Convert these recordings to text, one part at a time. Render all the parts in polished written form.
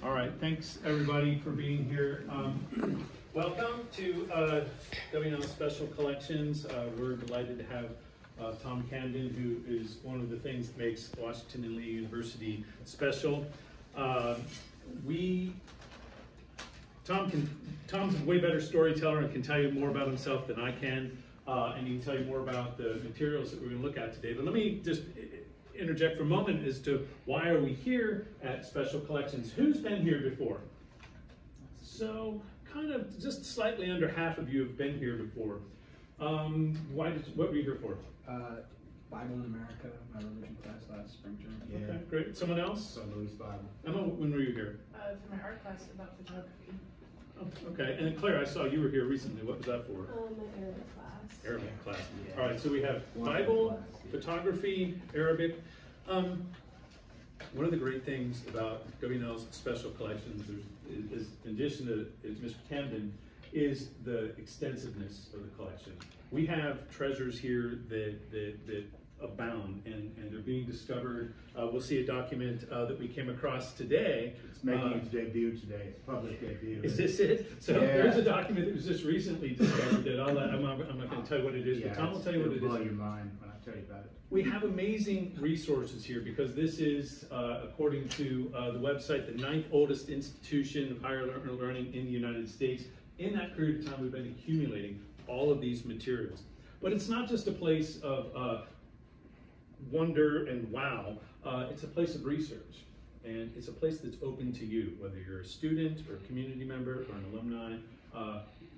All right, thanks everybody for being here. Welcome to WNL Special Collections. We're delighted to have Tom Camden, who is one of the things that makes Washington and Lee University special. Tom's a way better storyteller and can tell you more about himself than I can, and he can tell you more about the materials that we're going to look at today. But let me just interject for a moment as to why are we here at Special Collections. Who's been here before? So kind of just slightly under half of you have been here before. What were you here for? Bible in America, my religion class last spring term. Yeah. Okay, great. Someone else? Louis Bible. Emma, when were you here? For my art class about photography. Oh, okay, and Claire, I saw you were here recently. What was that for? My Arabic class. Arabic class. Yeah. All right, so we have Bible, photography, Arabic. One of the great things about WNL's Special Collections is in addition to Mr. Camden, is the extensiveness of the collection. We have treasures here that abound and they're being discovered. We'll see a document that we came across today. It's making its debut today. It's public debut. Is this it? So yeah. There's a document that was just recently discovered that I'm not going to tell you what it is, but Tom will tell you what it is. It'll blow your mind when I tell you about it. We have amazing resources here because this is, according to the website, the 9th oldest institution of higher learning in the United States. In that period of time, we've been accumulating all of these materials. But it's not just a place of wonder and wow, it's a place of research. And it's a place that's open to you, whether you're a student or a community member or an alumni.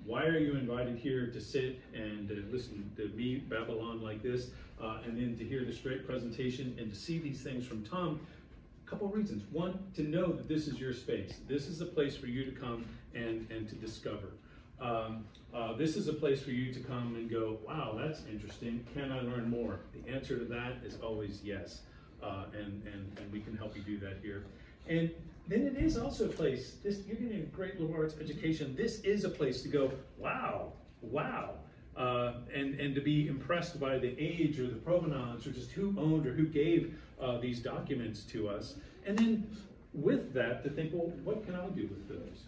Why are you invited here to sit and listen to me babble on like this, and then to hear the straight presentation and to see these things from Tom? A couple of reasons. One, to know that this is your space. This is a place for you to come and to discover. This is a place for you to come and go, wow, that's interesting. Can I learn more? The answer to that is always yes. And we can help you do that here. And then it is also a place, you're getting a great liberal arts education. This is a place to go, wow, and to be impressed by the age or the provenance or just who owned or who gave these documents to us. And then with that, to think, well, what can I do with those?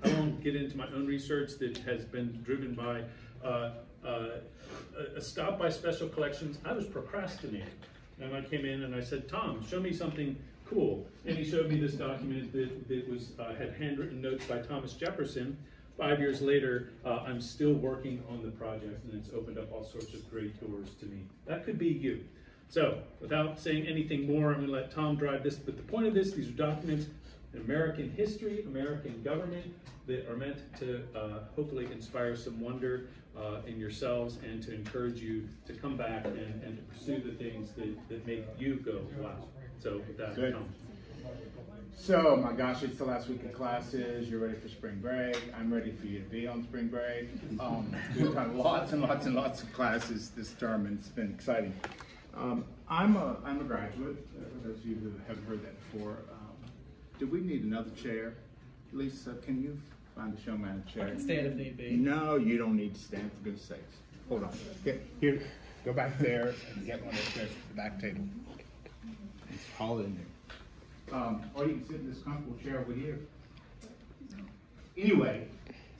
I won't get into my own research that has been driven by a stop by Special Collections. I was procrastinating. And I came in and I said, Tom, show me something cool. And he showed me this document that was had handwritten notes by Thomas Jefferson. 5 years later, I'm still working on the project, and it's opened up all sorts of great doors to me. That could be you. So, without saying anything more, I'm going to let Tom drive this. But the point of this, these are documents in American history, American government, that are meant to hopefully inspire some wonder in yourselves and to encourage you to come back and to pursue the things that make you go, wow. So, with that, Good. Tom. So, my gosh, it's the last week of classes. You're ready for spring break. I'm ready for you to be on spring break. We've had lots and lots and lots of classes this term, and it's been exciting. I'm a graduate, for those of you who haven't heard that before. Do we need another chair? Lisa, can you find a showman a chair? I can stand if need be. No, you don't need to stand, for goodness sakes. Hold on. Get here, go back there and get one of those chairs at the back table. It's all in there. Or you can sit in this comfortable chair over here. Anyway,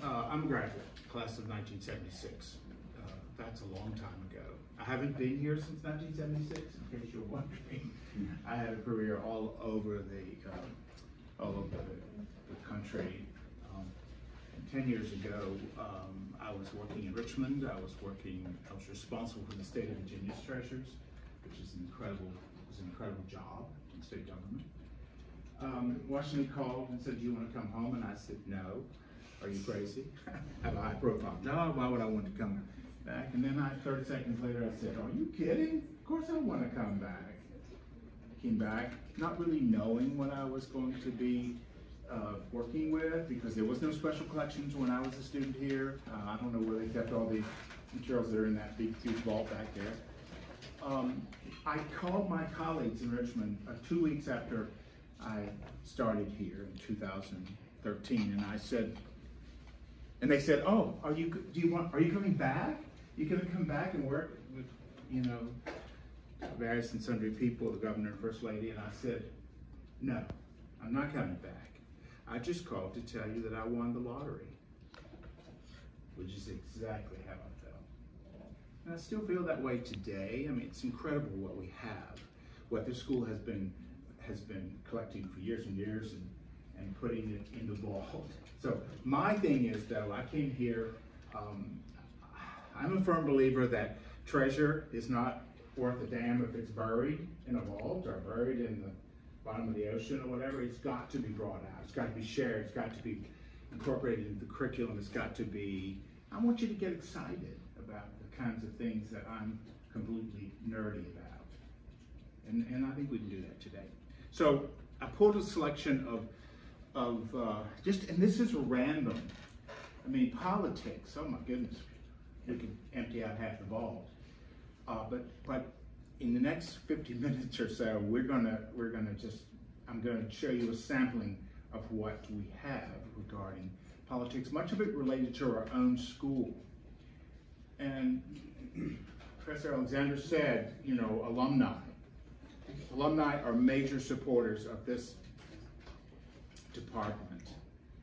I'm a graduate, class of 1976. That's a long time ago. I haven't been here since 1976, in case you're wondering. I had a career all over the country. 10 years ago, I was working in Richmond. I was responsible for the state of Virginia's treasures, which is an incredible job in state government. Washington called and said, do you want to come home? And I said, no. Are you crazy? I have a high profile job. Why would I want to come back? And then 30 seconds later, I said, are you kidding? Of course I want to come back. I came back, not really knowing what I was going to be working with, because there was no Special Collections when I was a student here. I don't know where they kept all these materials that are in that big, huge vault back there. I called my colleagues in Richmond 2 weeks after I started here in 2013, and I said, and they said, "Oh, are you coming back? You going to come back and work with, various and sundry people, the governor and first lady?" And I said, No, I'm not coming back. I just called to tell you that I won the lottery, which is exactly how I felt. And I still feel that way today. I mean, it's incredible what we have, what this school has been collecting for years and years and putting it in the vault. So my thing is, though, I came here, I'm a firm believer that treasure is not worth a damn if it's buried in a vault or buried in the bottom of the ocean or whatever. It's got to be brought out. It's got to be shared. It's got to be incorporated into the curriculum. It's got to be, I want you to get excited about the kinds of things that I'm completely nerdy about. And I think we can do that today. So I pulled a selection of and this is random. I mean, politics, oh my goodness, we could empty out half the vault. But in the next 50 minutes or so, I'm gonna show you a sampling of what we have regarding politics, much of it related to our own school. And Professor Alexander said, you know, alumni are major supporters of this department.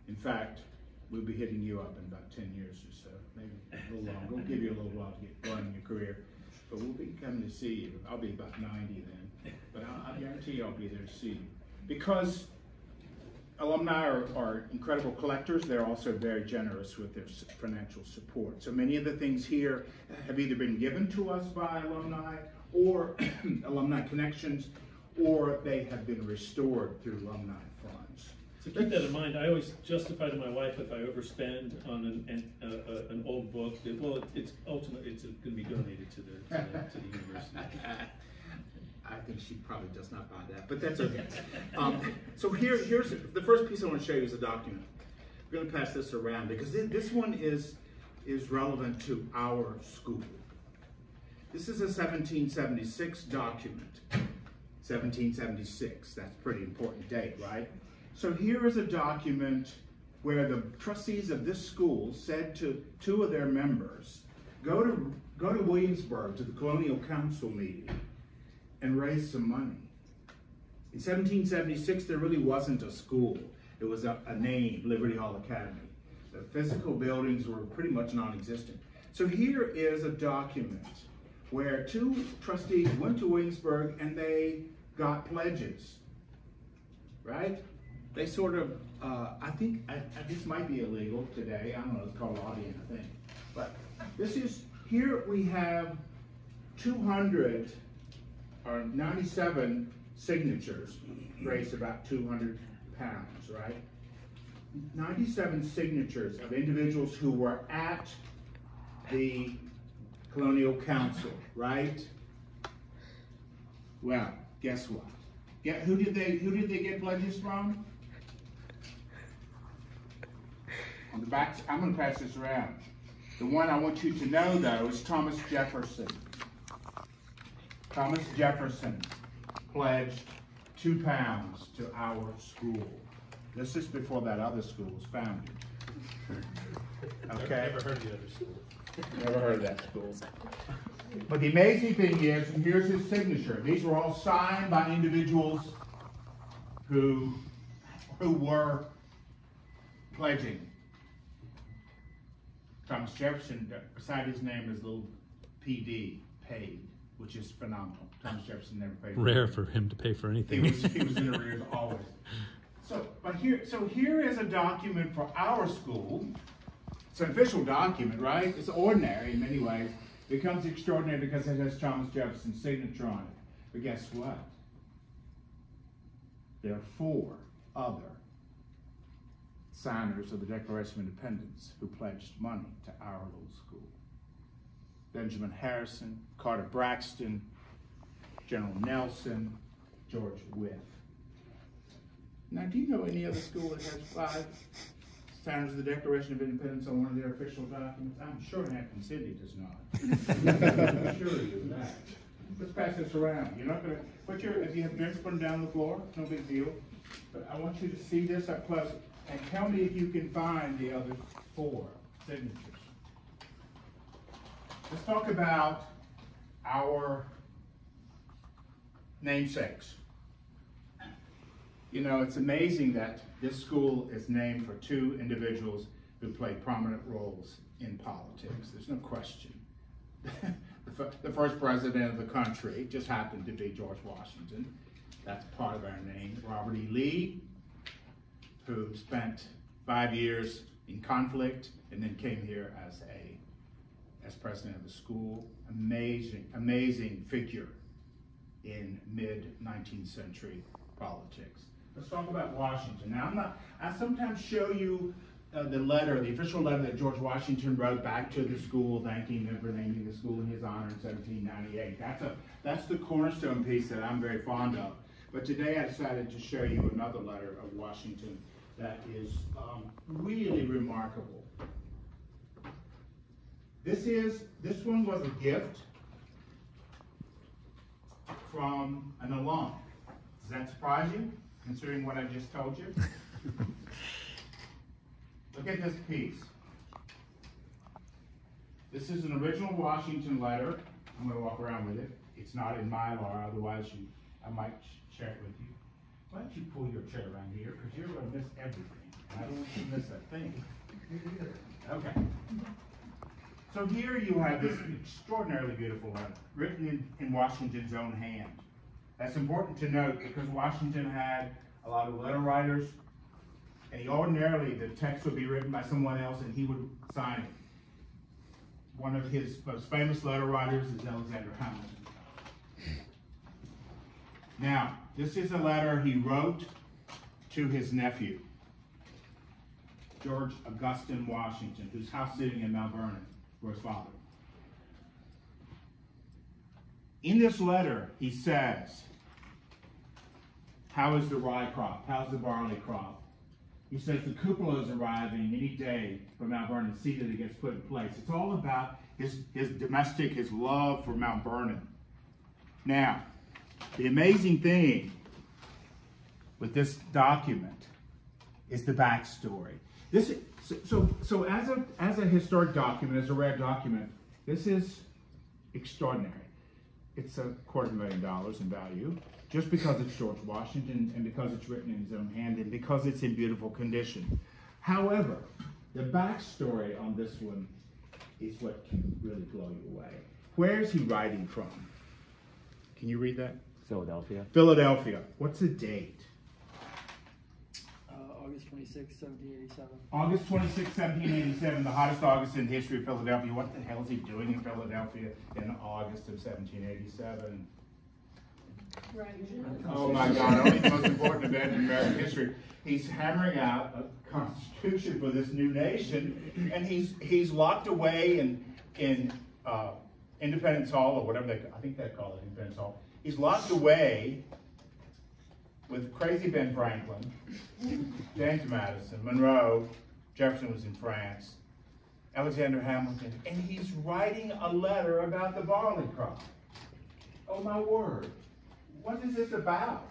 In fact, we'll be hitting you up in about 10 years or so, maybe a little longer. We'll give you a little while to get going in your career, but we'll be coming to see you. I'll be about 90 then, but I guarantee you I'll be there to see you. Because alumni are incredible collectors, they're also very generous with their financial support. So many of the things here have either been given to us by alumni or alumni connections, or they have been restored through alumni funds. So keep that in mind. I always justify to my wife if I overspend on an old book, that, well, it's ultimately going to be donated to the university. I think she probably does not buy that, but that's okay. So here's the first piece I want to show you is a document. We're going to pass this around because this one is relevant to our school. This is a 1776 document. 1776, that's a pretty important date, right? So here is a document where the trustees of this school said to two of their members, go to Williamsburg to the Colonial Council meeting and raise some money. In 1776, there really wasn't a school. It was a name, Liberty Hall Academy. The physical buildings were pretty much non-existent. So here is a document where two trustees went to Williamsburg and they got pledges, right? They sort of, I think this might be illegal today. I don't know, it's called lobbying, I think. But this is, here we have 97 signatures, raised about 200 pounds, right? 97 signatures of individuals who were at the Colonial Council, right? Well, guess what? Who did they get pledges from? On the back, I'm going to pass this around. The one I want you to know, though, is Thomas Jefferson. Thomas Jefferson pledged 2 pounds to our school. This is before that other school was founded. Okay? Never heard of the other school. Never heard of that school. But the amazing thing is, and here's his signature. These were all signed by individuals who were pledging. Thomas Jefferson, beside his name is little PD, paid, which is phenomenal. Thomas Jefferson never paid. Rare for him to pay for anything. He was in arrears always. So here is a document for our school. It's an official document, right? It's ordinary in many ways. It becomes extraordinary because it has Thomas Jefferson's signature on it. But guess what? There are 4 other signers of the Declaration of Independence who pledged money to our little school. Benjamin Harrison, Carter Braxton, General Nelson, George Wythe. Now, do you know any other school that has 5 signers of the Declaration of Independence on one of their official documents? I'm sure Hampton City does not. I'm sure you do that. Let's pass this around. You're not going to if you have drinks, put them down on the floor. No big deal. But I want you to see this up close and tell me if you can find the other 4 signatures. Let's talk about our namesakes. You know, it's amazing that this school is named for two individuals who played prominent roles in politics. There's no question. The first president of the country just happened to be George Washington. That's part of our name. Robert E. Lee, who spent 5 years in conflict and then came here as president of the school. Amazing figure in mid-19th century politics. Let's talk about Washington. Now, I sometimes show you the official letter that George Washington wrote back to the school, thanking them for naming the school in his honor in 1798. That's the cornerstone piece that I'm very fond of. But today I decided to show you another letter of Washington that is really remarkable. This one was a gift from an alum. Does that surprise you, considering what I just told you? Look at this piece. This is an original Washington letter. I'm going to walk around with it. It's not in Mylar, otherwise I might share it with you. Why don't you pull your chair around here, because you're going to miss everything. And I don't want you to miss a thing. Okay. So here you have this extraordinarily beautiful letter, written in Washington's own hand. That's important to note because Washington had a lot of letter writers, and ordinarily the text would be written by someone else and he would sign it. One of his most famous letter writers is Alexander Hamilton. Now, this is a letter he wrote to his nephew, George Augustine Washington, whose house sitting in Mount Vernon for his father. In this letter, he says, how is the rye crop? How's the barley crop? He says the cupola is arriving any day from Mount Vernon. See that it gets put in place. It's all about his domestic, his love for Mount Vernon. Now, the amazing thing with this document is the backstory. So as a historic document, as a rare document, this is extraordinary. It's $250,000 in value, just because it's George Washington and because it's written in his own hand and because it's in beautiful condition. However, the backstory on this one is what can really blow you away. Where is he writing from? Can you read that? Philadelphia. Philadelphia. What's the date? August 26, 1787. August 26, 1787, the hottest August in the history of Philadelphia. What the hell is he doing in Philadelphia in August of 1787? Right. Oh my God, only the most important event in American history. He's hammering out a constitution for this new nation, and he's locked away in Independence Hall, or whatever I think they call it, Independence Hall. He's locked away with crazy Ben Franklin, James Madison, Monroe, Jefferson was in France, Alexander Hamilton, and he's writing a letter about the barley crop. Oh my word, what is this about?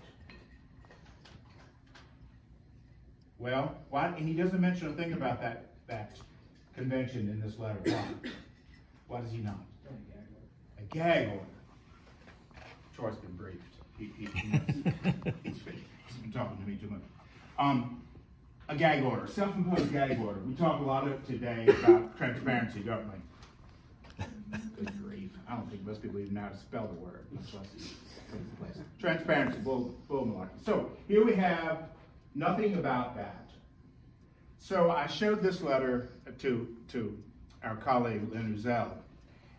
Well, and he doesn't mention a thing about that convention in this letter. Why does he not? A gag order. Troy's been briefed. He's been talking to me too much. A gag order, self-imposed gag order. We talk a lot today about transparency, don't we? Good grief. I don't think most people even know how to spell the word, much less put it in place. Transparency, bull malarkey. So here we have nothing about that. So I showed this letter to our colleague Lynn Uzel,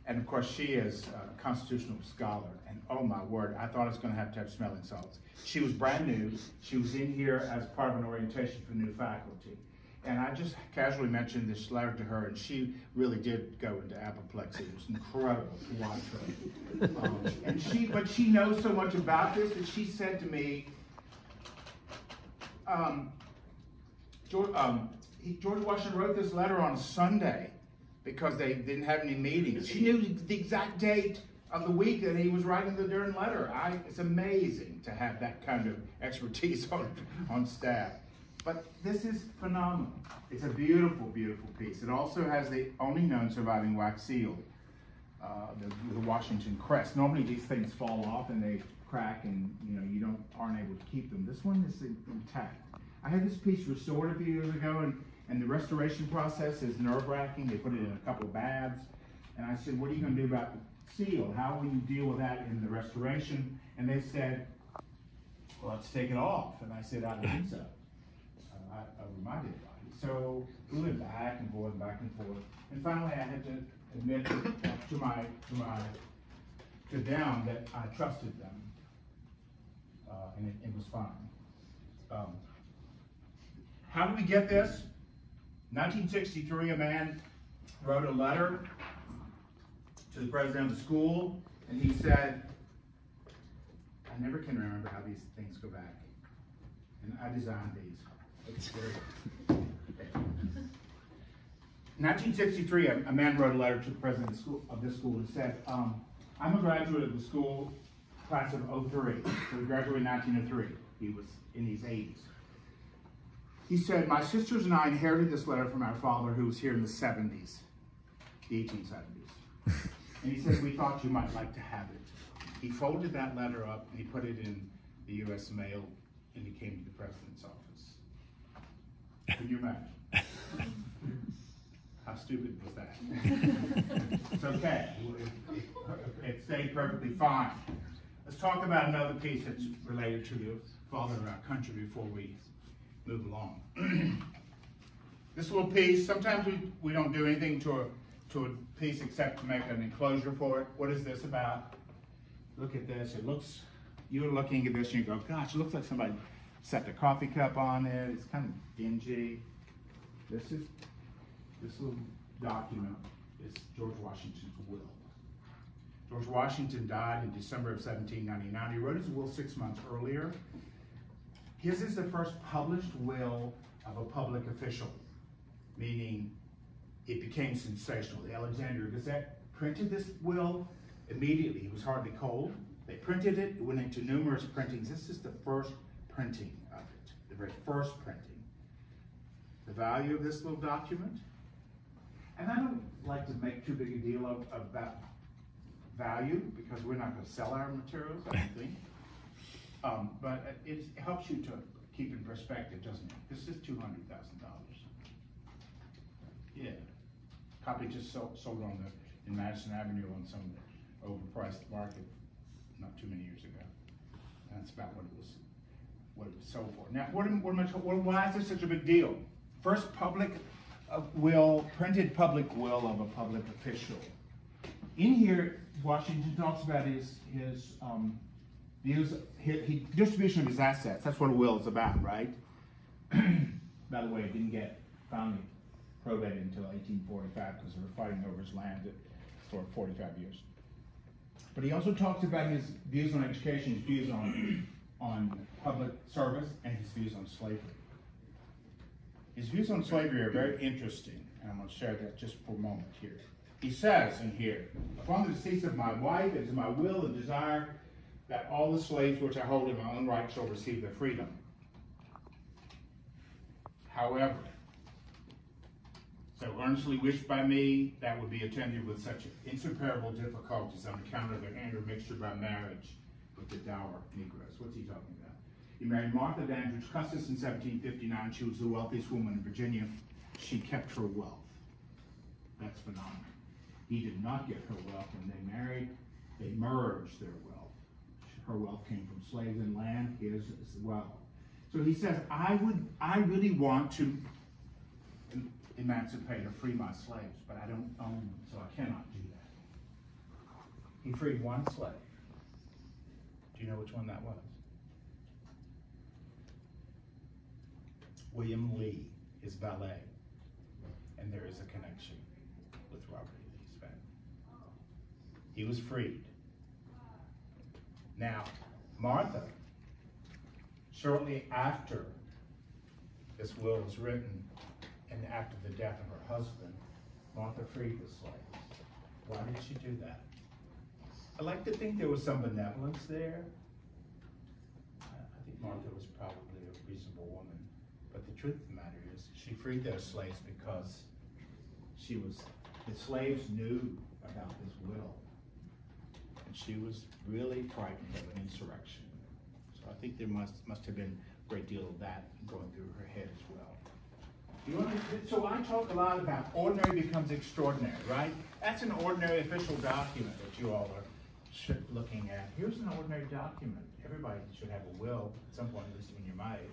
and of course she is a constitutional scholar, and oh my word, I thought it was going to have smelling salts. She was brand new. She was in here as part of an orientation for new faculty. And I just casually mentioned this letter to her, and she really did go into apoplexy. It was incredible to watch her. But she knows so much about this that she said to me, George Washington wrote this letter on a Sunday because they didn't have any meetings. She knew the exact date of the week that he was writing the darn letter. It's amazing to have that kind of expertise on staff. But this is phenomenal. It's a beautiful, beautiful piece. It also has the only known surviving wax seal, the Washington crest. Normally these things fall off and they crack and you aren't able to keep them. This one is intact. I had this piece restored a few years ago, and the restoration process is nerve-wracking. They put it in a couple of baths, and I said, what are you going to do about the seal? How will you deal with that in the restoration? And they said, well, let's take it off. And I said, I don't think so. I reminded everybody. So we went back and forth, and finally I had to admit to them that I trusted them, and it was fine. How did we get this? 1963, a man wrote a letter to the president of the school, and he said, I never can remember how these things go back, and I designed these. It's scary. 1963, a man wrote a letter to the president of this school and said, I'm a graduate of the school class of '03, so he graduated in 1903. He was in his 80s. He said, my sisters and I inherited this letter from our father who was here in the 70s, the 1870s. And he said, we thought you might like to have it. He folded that letter up and he put it in the U.S. mail and it came to the president's office. Can you imagine? How stupid was that? It's okay. It stayed perfectly fine. Let's talk about another piece that's related to the father of our country before we move along. This little piece, sometimes we don't do anything to a piece except to make an enclosure for it. What is this about? Look at this. It looks, you're looking at this and you go, gosh, it looks like somebody set the coffee cup on it. It's kind of dingy. This little document is George Washington's will. George Washington died in December of 1799. He wrote his will 6 months earlier. His is the first published will of a public official, meaning it became sensational. The Alexandria Gazette printed this will immediately. It was hardly cold. They printed it. It went into numerous printings. This is the first printing of it, the very first printing. The value of this little document, and I don't like to make too big a deal about value because we're not going to sell our materials, I don't think. But it helps you to keep in perspective, doesn't it? This is $200,000. Yeah. Copy just sold in Madison Avenue on some overpriced market not too many years ago. That's about what it was sold for. Now, why is this such a big deal? First public will, printed public will of a public official. In here, Washington talks about his views, distribution of his assets. That's what a will is about, right? By the way, it didn't get finally probated until 1845 because they were fighting over his land for 45 years. But he also talks about his views on education, his views on public service, and his views on slavery. His views on slavery are very interesting, and I'm going to share that just for a moment here. He says in here, upon the decease of my wife, it is my will and desire that all the slaves which I hold in my own right shall receive their freedom. However, so earnestly wished by me, that would be attended with such insuperable difficulties on account of their intermixture by marriage with the dour Negroes. What's he talking about? He married Martha Dandridge Custis in 1759. She was the wealthiest woman in Virginia. She kept her wealth. That's phenomenal. He did not get her wealth when they married. They merged their wealth. Her wealth came from slaves and land, his as well. So he says, I really want to emancipate or free my slaves, but I don't own them, so I cannot do that. He freed one slave. Do you know which one that was? William Lee, his valet. And there is a connection with Robert E. Lee's family. He was freed. Now, Martha, shortly after this will was written, and after the death of her husband, Martha freed the slaves. Why did she do that? I like to think there was some benevolence there. I think Martha was probably a reasonable woman. But the truth of the matter is, she freed those slaves because the slaves knew about this will. And and she was really frightened of an insurrection. So I think there must have been a great deal of that going through her head as well. So I talk a lot about ordinary becomes extraordinary, right? That's an ordinary official document that you all are looking at. Here's an ordinary document. Everybody should have a will at some point, at least when you're my age.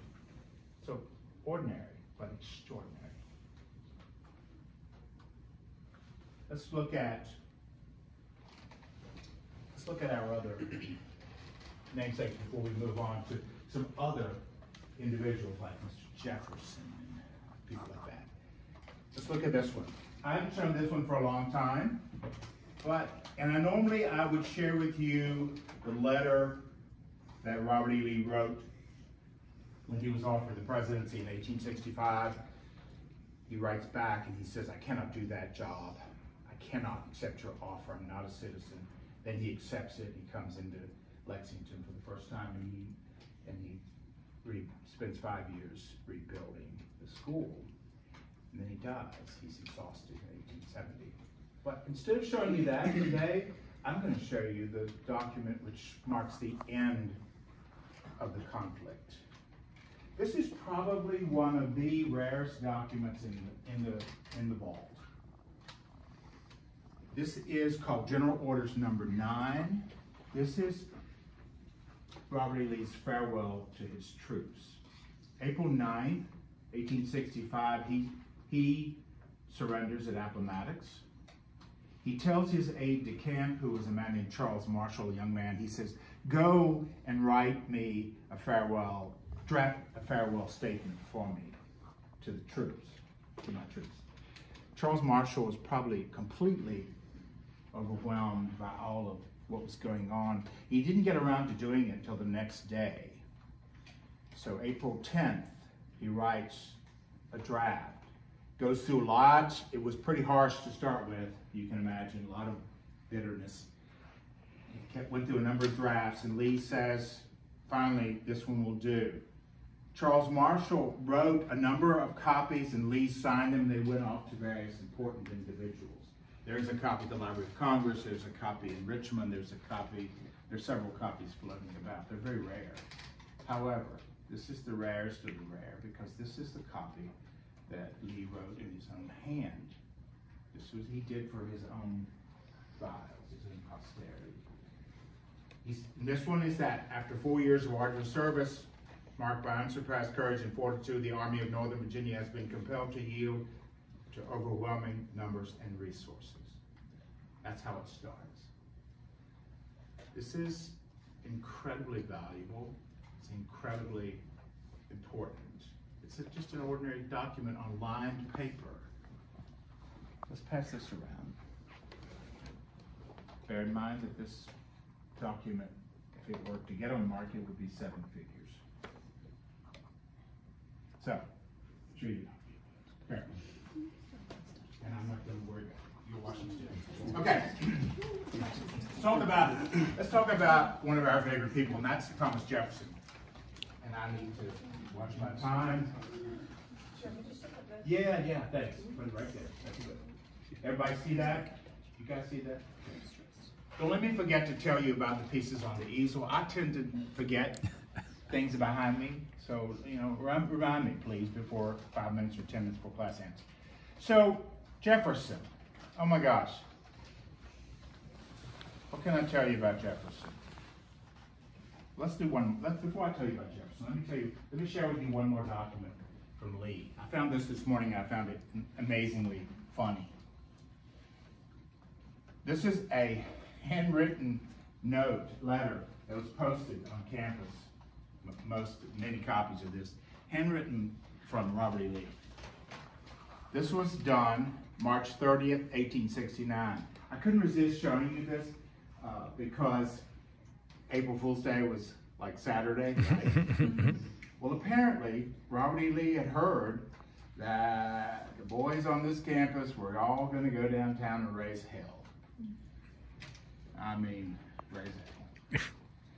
So ordinary, but extraordinary. Let's look at our other namesake before we move on to some other individuals like Mr. Jefferson and people like that. Let's look at this one. I haven't shown this one for a long time, and normally I would share with you the letter that Robert E. Lee wrote when he was offered the presidency in 1865. He writes back and he says, "I cannot do that job. I cannot accept your offer. I'm not a citizen." Then he accepts it. He comes into Lexington for the first time, and he spends 5 years rebuilding the school. And then he dies. He's exhausted in 1870. But instead of showing you that today, I'm going to show you the document which marks the end of the conflict. This is probably one of the rarest documents in the vault. This is called General Orders Number 9. This is Robert E. Lee's farewell to his troops. April 9th, 1865, he surrenders at Appomattox. He tells his aide-de-camp, who was a man named Charles Marshall, a young man, he says, "Go and write me draft a farewell statement for me to the troops, to my troops." Charles Marshall was probably completely overwhelmed by all of what was going on. He didn't get around to doing it until the next day. So April 10th, he writes a draft. Goes through lots. It was pretty harsh to start with. You can imagine a lot of bitterness. He went through a number of drafts, and Lee says, finally, this one will do. Charles Marshall wrote a number of copies, and Lee signed them. They went off to various important individuals. There's a copy at the Library of Congress. There's a copy in Richmond. There's several copies floating about. They're very rare. However, this is the rarest of the rare because this is the copy that Lee wrote in his own hand. This was he did for his own files, his own posterity. This one is that after 4 years of arduous service, marked by unsurpassed courage and fortitude, the Army of Northern Virginia has been compelled to yield to overwhelming numbers and resources. That's how it starts. This is incredibly valuable. It's incredibly important. It's just an ordinary document on lined paper. Let's pass this around. Bear in mind that this document, if it were to get on the market, would be 7 figures. So, show you. Fair. And I'm not going to worry about your Washington. Okay. Let's talk about one of our favorite people, and that's Thomas Jefferson. And I need to watch my time. Yeah, thanks. Put it right there. That's good. Everybody see that? You guys see that? Don't let me forget to tell you about the pieces on the easel. I tend to forget things behind me. So, remind me, please, before 5 minutes or 10 minutes before class ends. So, Jefferson. Oh my gosh. What can I tell you about Jefferson? Before I tell you about Jefferson, let me share with you one more document from Lee. I found this morning, and I found it amazingly funny. This is a handwritten letter that was posted on campus. Many copies of this, handwritten from Robert E. Lee. This was done March 30th, 1869. I couldn't resist showing you this because April Fool's Day was like Saturday, right? Well, apparently, Robert E. Lee had heard that the boys on this campus were all going to go downtown and raise hell. I mean, raise hell.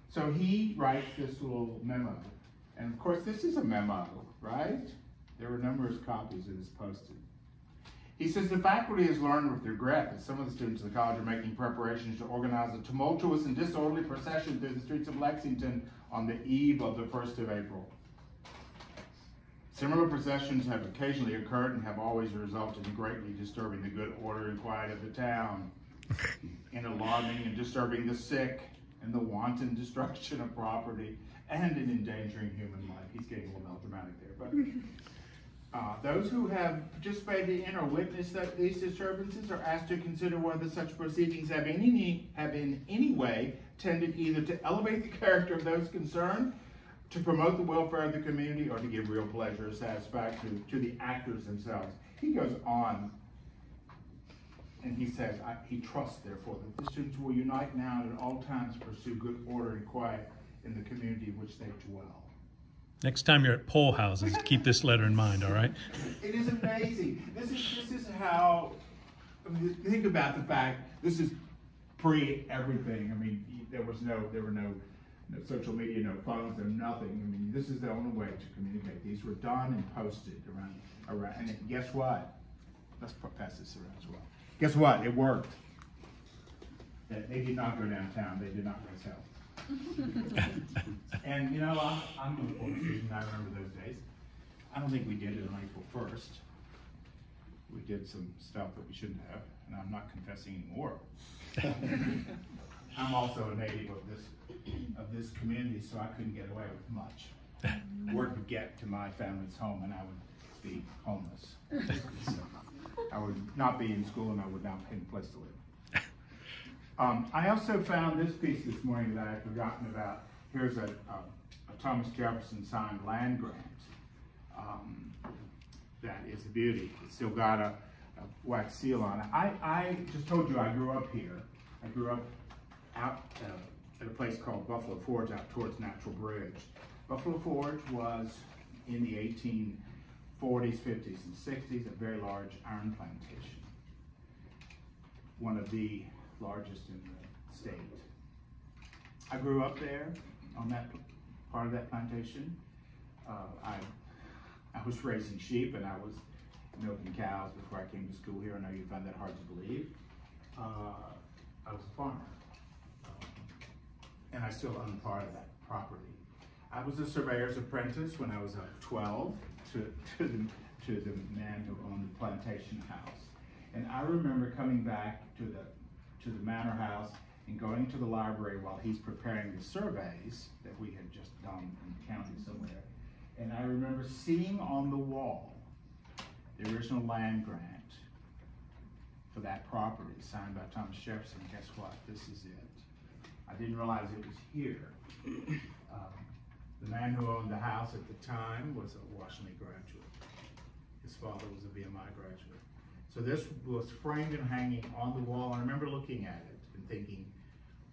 So he writes this little memo. And of course, this is a memo, right? There were numerous copies of this posted. He says the faculty has learned with regret that some of the students of the college are making preparations to organize a tumultuous and disorderly procession through the streets of Lexington on the eve of the 1st of April. Similar processions have occasionally occurred and have always resulted in greatly disturbing the good order and quiet of the town, in alarming and disturbing the sick, and the wanton destruction of property, and in endangering human life. He's getting a little melodramatic there, but those who have participated in or witnessed these disturbances are asked to consider whether such proceedings have in any way tended either to elevate the character of those concerned, to promote the welfare of the community, or to give real pleasure or satisfaction to the actors themselves. He goes on and he says, he trusts, therefore, that the students will unite now and at all times pursue good order and quiet in the community in which they dwell. Next time you're at poll houses, keep this letter in mind, all right? It is amazing. This is how, I mean, think about the fact, this is pre-everything. I mean, there were no social media, no phones, no nothing. I mean, this is the only way to communicate. These were done and posted around. And guess what? Let's pass this around as well. Guess what? It worked. They did not go downtown. They did not raise hell. And you know, I'm a poor student. I remember those days. I don't think we did it on April 1st. We did some stuff that we shouldn't have, and I'm not confessing anymore. I'm also a native of this community, so I couldn't get away with much. Word would get to my family's home, and I would be homeless. So I would not be in school, and I would not have a place to live. I also found this piece this morning that I had forgotten about. Here's a Thomas Jefferson signed land grant. That is a beauty. It's still got a wax seal on it. I just told you I grew up here. I grew up out at a place called Buffalo Forge out towards Natural Bridge. Buffalo Forge was in the 1840s, 50s, and 60s a very large iron plantation. One of the largest in the state. I grew up there on that part of that plantation. I was raising sheep and I was milking cows before I came to school here. I know you find that hard to believe. I was a farmer, and I still own part of that property. I was a surveyor's apprentice when I was 12 to the man who owned the plantation house. And I remember coming back to the manor house and going to the library while he's preparing the surveys that we had just done in the county somewhere. And I remember seeing on the wall the original land grant for that property signed by Thomas Jefferson. And guess what? This is it. I didn't realize it was here. The man who owned the house at the time was a Washington graduate. His father was a VMI graduate. So this was framed and hanging on the wall. I remember looking at it and thinking,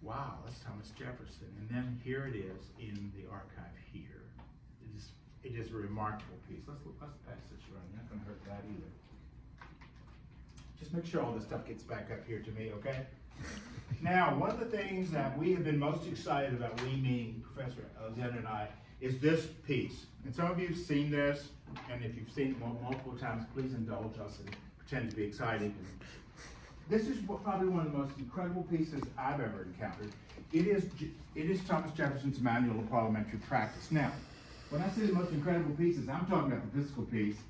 wow, that's Thomas Jefferson. And then here it is in the archive here. It is a remarkable piece. Let's pass this around. You're not going to hurt that either. Just make sure all this stuff gets back up here to me, okay? Now, one of the things that we have been most excited about, we meaning Professor Alexander and I, is this piece. And some of you have seen this, and if you've seen it multiple times, please indulge us and pretend to be excited. This is probably one of the most incredible pieces I've ever encountered. It is Thomas Jefferson's Manual of Parliamentary Practice. Now, when I say the most incredible pieces, I'm talking about the physical piece.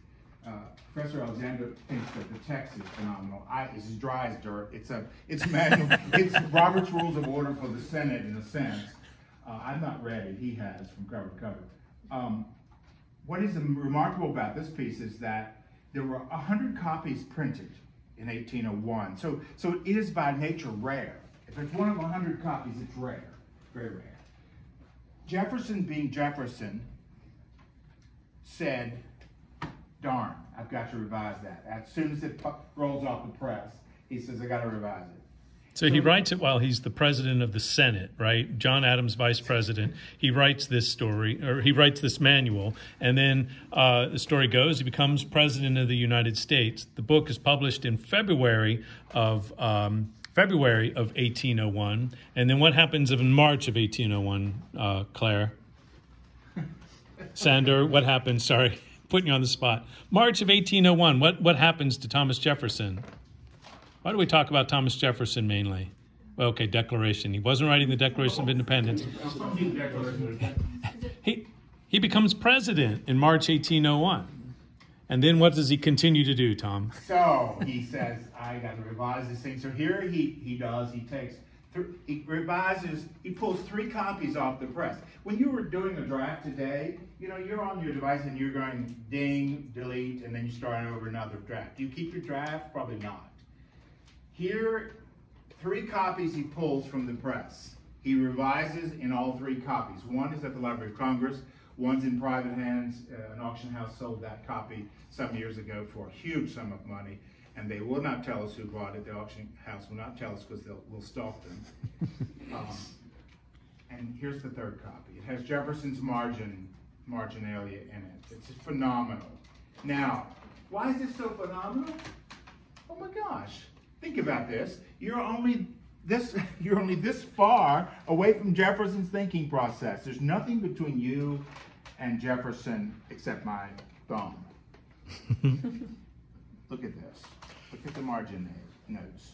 Professor Alexander thinks that the text is phenomenal. It's as dry as dirt. It's manual. It's Robert's Rules of Order for the Senate in a sense. I've not read it. He has from cover to cover. What is remarkable about this piece is that there were 100 copies printed in 1801. So it is by nature rare. If it's one of 100 copies, it's rare, very rare. Jefferson, being Jefferson, said, darn, I've got to revise that. As soon as it rolls off the press, he says, I got to revise it. So he writes it while he's the president of the Senate, right? John Adams, vice president. He writes this story, or he writes this manual, and then the story goes, he becomes president of the United States. The book is published in February of 1801. And then what happens in March of 1801, Claire? Sander, what happens? Sorry. putting you on the spot. March of 1801, what happens to Thomas Jefferson? Why do we talk about Thomas Jefferson mainly? Well, okay, Declaration. He wasn't writing the Declaration of Independence. He becomes president in March 1801. And then what does he continue to do, Tom? So he says, I got to revise this thing. So here he revises, he pulls 3 copies off the press. When you were doing a draft today, you know, you're on your device and you're going ding, delete, and then you start over another draft. Do you keep your draft? Probably not. Here, 3 copies he pulls from the press. He revises in all 3 copies. One is at the Library of Congress. One's in private hands. An auction house sold that copy some years ago for a huge sum of money, and they will not tell us who bought it. The auction house will not tell us because we'll stalk them. And here's the 3rd copy. It has Jefferson's marginalia in it. It's phenomenal. Now, why is this so phenomenal? Oh my gosh! Think about this. You're only this far away from Jefferson's thinking process. There's nothing between you and Jefferson except my thumb. Look at this. Look at the margin notes.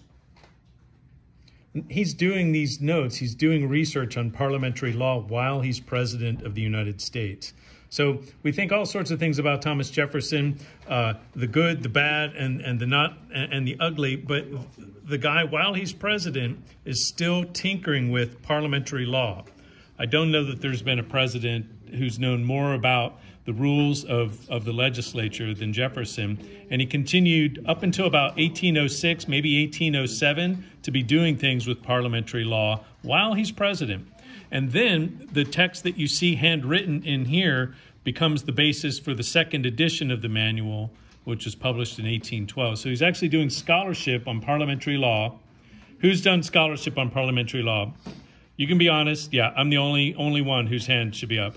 He's doing these notes. He's doing research on parliamentary law while he's president of the United States. So we think all sorts of things about Thomas Jefferson, the good, the bad, and the not, and the ugly. But the guy, while he's president, is still tinkering with parliamentary law. I don't know that there's been a president who's known more about the rules of the legislature than Jefferson. And he continued up until about 1806, maybe 1807, to be doing things with parliamentary law while he's president. And then the text that you see handwritten in here becomes the basis for the 2nd edition of the manual, which was published in 1812. So he's actually doing scholarship on parliamentary law. Who's done scholarship on parliamentary law? You can be honest. Yeah, I'm the only one whose hand should be up.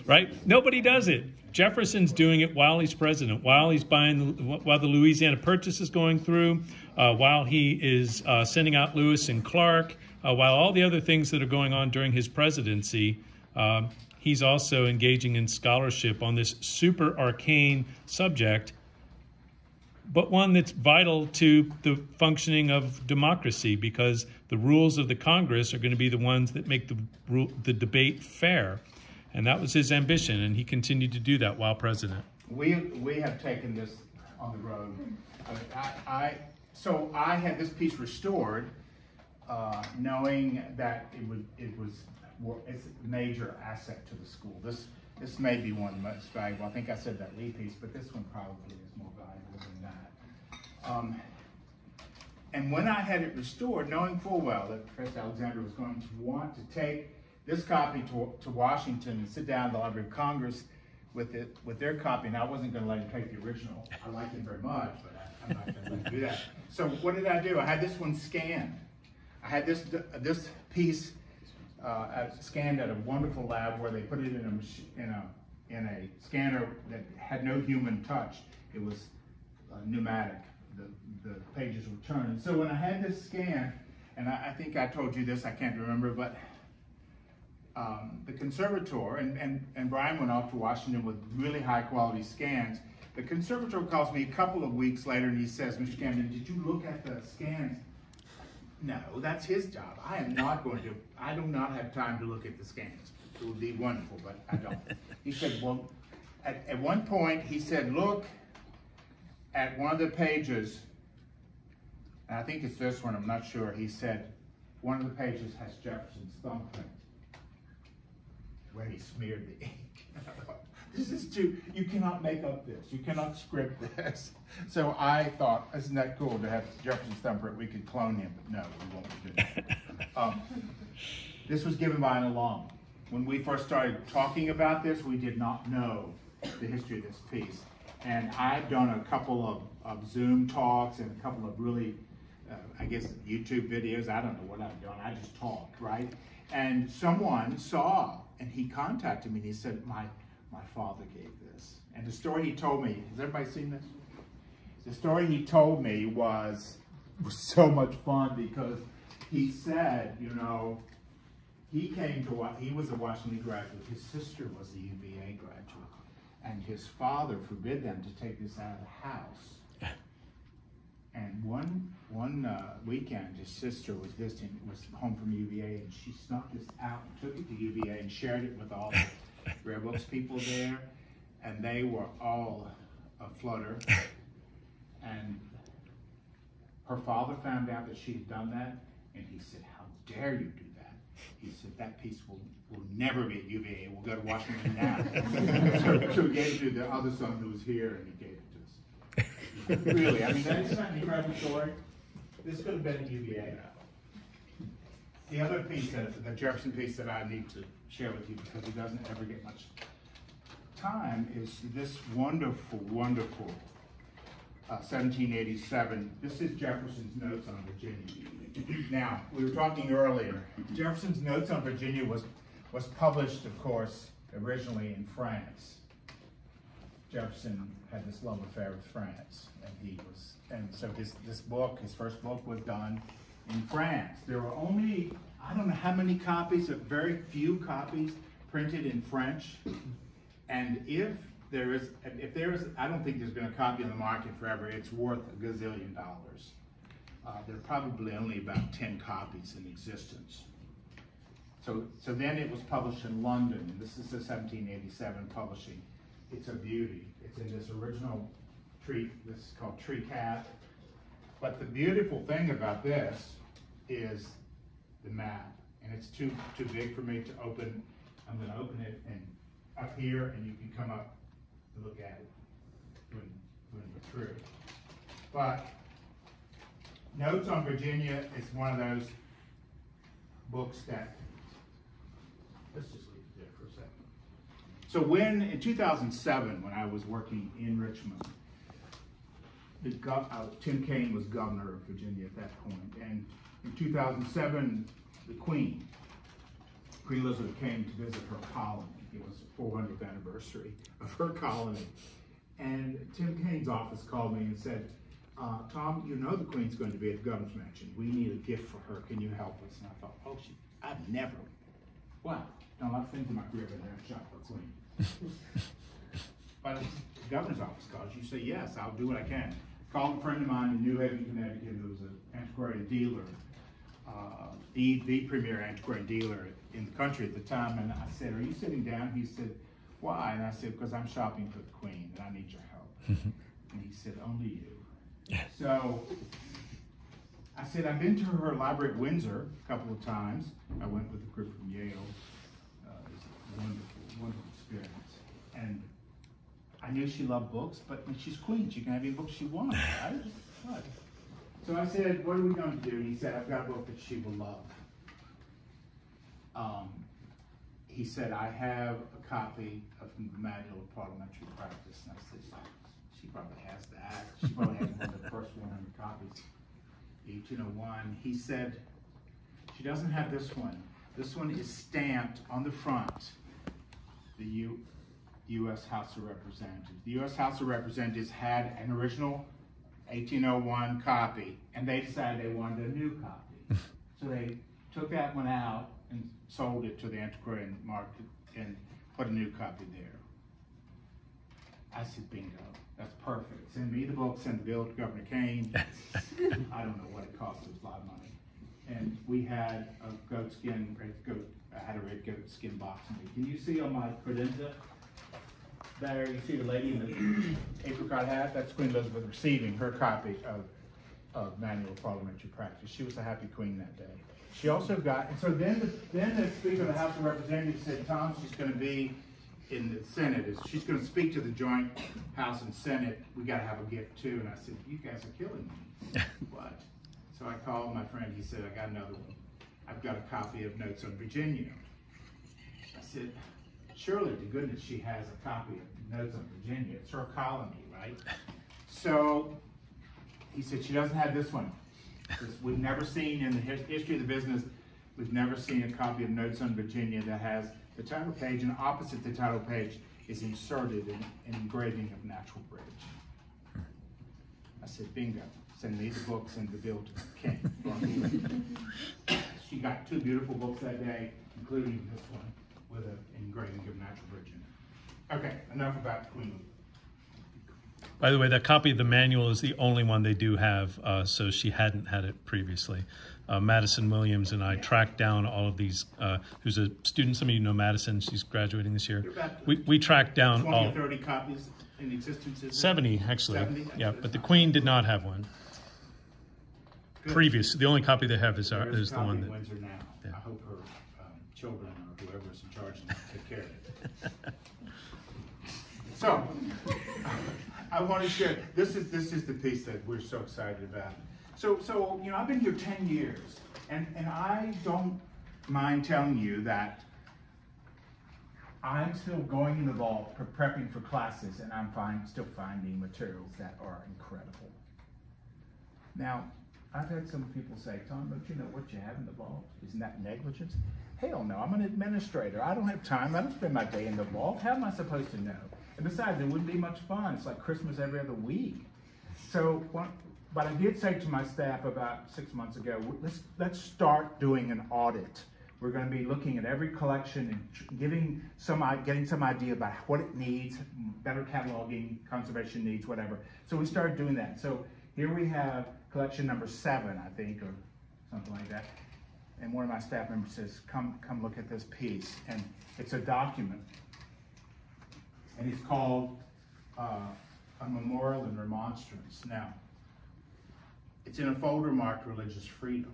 Right? Nobody does it. Jefferson's doing it while he's president, while he's while the Louisiana Purchase is going through, while he is sending out Lewis and Clark, while all the other things that are going on during his presidency. He's also engaging in scholarship on this super arcane subject, but one that's vital to the functioning of democracy, because the rules of the Congress are going to be the ones that make the debate fair. And that was his ambition, and he continued to do that while president. We have taken this on the road. So I had this piece restored, knowing that it's a major asset to the school. This may be one most valuable. I think I said that Lee piece, but this one probably is more valuable than that. And when I had it restored, knowing full well that Professor Alexander was going to want to take this copy to Washington and sit down at the Library of Congress with their copy, and I wasn't going to let him take the original. I like him very much, but I'm not going to let him do that. So what did I do? I had this one scanned. I had this piece scanned at a wonderful lab where they put it in a scanner that had no human touch. It was pneumatic. The pages were turned. So when I had this scan, and I think I told you this, I can't remember, but the conservator, and Brian went off to Washington with really high quality scans. The conservator calls me a couple of weeks later and he says, Mr. Camden, did you look at the scans? No, that's his job. I am not going to. I do not have time to look at the scans. It would be wonderful, but I don't. He said, well, at one point, he said, look at one of the pages, and I think it's this one, I'm not sure. He said, one of the pages has Jefferson's thumbprint, where he smeared the ink. This is you cannot make up this. You cannot script this. So I thought, isn't that cool to have Jefferson's thumbprint? We could clone him, but no, we won't do that. This was given by an alum. When we first started talking about this, we did not know the history of this piece. And I've done a couple of Zoom talks and a couple of really, I guess, YouTube videos. I don't know what I've done. I just talk, right? And someone saw, and he contacted me, and he said, my father gave this. And the story he told me, has everybody seen this? The story he told me was so much fun because he said, you know, he was a Washington graduate. His sister was a UVA graduate. and his father forbid them to take this out of the house. And one weekend, his sister was visiting, was home from UVA, and she snuck this out and took it to UVA and shared it with all the Rare Books people there, and they were all aflutter. And her father found out that she had done that, and he said, "How dare you do that?" He said, "That piece will never be at UVA. We'll go to Washington now." so he gave it to the other son who was here, and he gave it to us. Really, I mean, that's not an incredible story. This could have been at UVA. The other piece, the Jefferson piece that I need to share with you because it doesn't ever get much time, is this wonderful, wonderful 1787. This is Jefferson's Notes on Virginia. Now, we were talking earlier, Jefferson's Notes on Virginia was published, of course, originally in France. Jefferson had this love affair with France, and so his first book was done in France. There were only, I don't know how many copies, but very few copies printed in French. And if there is, I don't think there's been a copy on the market forever. It's worth $1 gazillion. There are probably only about 10 copies in existence. So then it was published in London, and this is the 1787 publishing. It's a beauty. It's in this original tree, this is called tree calf. But the beautiful thing about this is the map, and it's too big for me to open. I'm going to open it and up here, and you can come up to look at it when we're through. But Notes on Virginia is one of those books that, let's just leave it there for a second. So in 2007, when I was working in Richmond, Tim Kaine was governor of Virginia at that point, and in 2007, the Queen Elizabeth came to visit her colony. It was the 400th anniversary of her colony. And Tim Kaine's office called me and said, "Tom, you know the Queen's going to be at the governor's mansion. We need a gift for her. Can you help us?" And I thought, oh, I've never, wow, done a lot of things in my career, but never shot for the Queen. But the governor's office calls you, say, yes, I'll do what I can. Called a friend of mine in New Haven, Connecticut, who was an antiquarian dealer, the premier antiquarian dealer in the country at the time, and I said, "Are you sitting down?" He said, "Why?" And I said, "Because I'm shopping for the Queen, and I need your help." And he said, "Only you." So I said, "I've been to her library at Windsor a couple of times. I went with a group from Yale. It was a wonderful, wonderful experience. And I knew she loved books, but when she's Queen, she can have any books she wants, right?" What? So I said, "What are we going to do?" And he said, "I've got a book that she will love." He said, "I have a copy of the Manual of Parliamentary Practice." And I said, "She probably has that. She probably has one of the first 100 copies, 1801. He said, "She doesn't have this one. This one is stamped on the front, the U.S. House of Representatives. The U.S. House of Representatives had an original 1801 copy, and they decided they wanted a new copy. So they took that one out and sold it to the antiquarian market and put a new copy there." I said, "Bingo, that's perfect. Send me the book, send the bill to Governor Kaine." I don't know what it cost, it was a lot of money. And we had a I had a red goat skin box. Can you see on my credenza there, you see the lady in the apricot hat? That's Queen Elizabeth receiving her copy of Manual of Parliamentary Practice. She was a happy queen that day. She also got, and so then the Speaker of the House of Representatives said, "Tom, she's going to be in the Senate. She's going to speak to the joint House and Senate. We got to have a gift too." And I said, "You guys are killing me." What? So I called my friend. He said, "I got another one. I've got a copy of Notes on Virginia." I said, "Surely to goodness she has a copy of Notes on Virginia. It's her colony, right?" So he said, "She doesn't have this one. We've never seen in the history of the business, we've never seen a copy of Notes on Virginia that has the title page, and opposite the title page is inserted an engraving of Natural Bridge." I said, "Bingo. Send me the book, send the bill to King." She got 2 beautiful books that day, including this one with an engraving of Natural Bridge in it. Okay, enough about Queen. By the way, that copy of the manual is the only one they do have, so she hadn't had it previously. Madison Williams and I tracked down all of these, who's a student, some of you know Madison, she's graduating this year. We tracked down 20 all, or 30 copies in existence, is it? 70 actually, 70? yeah, but the Queen did not have one. Good. Previous, the only copy they have is There is a the one copy that. in Windsor now. Yeah. I hope her children or whoever's in charge of them take care of it. So, I want to share, this is the piece that we're so excited about. So you know, I've been here 10 years, and I don't mind telling you that I'm still going in the vault, prepping for classes, and I'm still finding materials that are incredible. Now, I've had some people say, Tom, don't you know what you have in the vault? Isn't that negligence? Hell no, I'm an administrator. I don't have time. I don't spend my day in the vault. How am I supposed to know? And besides, it wouldn't be much fun. It's like Christmas every other week. So, but I did say to my staff about 6 months ago, let's start doing an audit. We're going to be looking at every collection and getting some idea about what it needs, better cataloging, conservation needs, whatever. So we started doing that. So here we have collection number 7, I think, or something like that. And one of my staff members says, come look at this piece. And it's a document. And it's called A Memorial and Remonstrance. Now, it's in a folder marked Religious Freedom.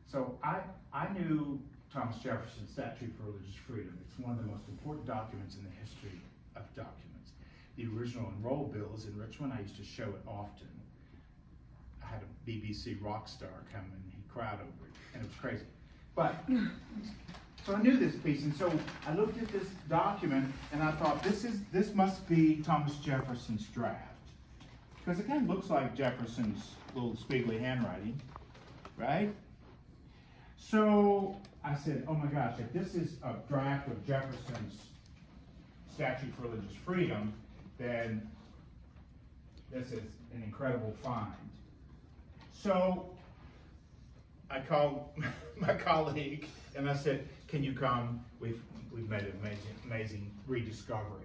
So I knew Thomas Jefferson's Statute for Religious Freedom. It's one of the most important documents in the history of documents. The original Enroll Bill is in Richmond. I used to show it often. I had a BBC rock star come and he cried over it, and it was crazy. But, so I knew this piece, and so I looked at this document, and I thought, this must be Thomas Jefferson's draft. Because it kind of looks like Jefferson's little squiggly handwriting, right? So I said, oh my gosh, if this is a draft of Jefferson's Statute for Religious Freedom, then this is an incredible find. So I called my colleague and I said, can you come? We've made an amazing rediscovery.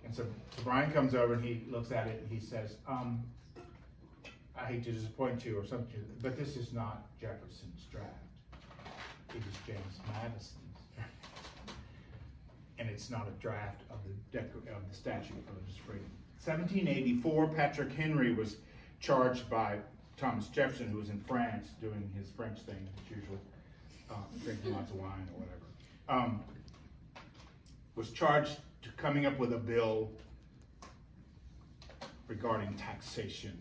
And so Brian comes over and he looks at it and he says, I hate to disappoint you or something, but this is not Jefferson's draft. It is James Madison's draft. And it's not a draft of the Statute for Religious Freedom. 1784, Patrick Henry was charged by Thomas Jefferson, who was in France doing his French thing, as usual, drinking lots of wine or whatever, was charged to coming up with a bill regarding taxation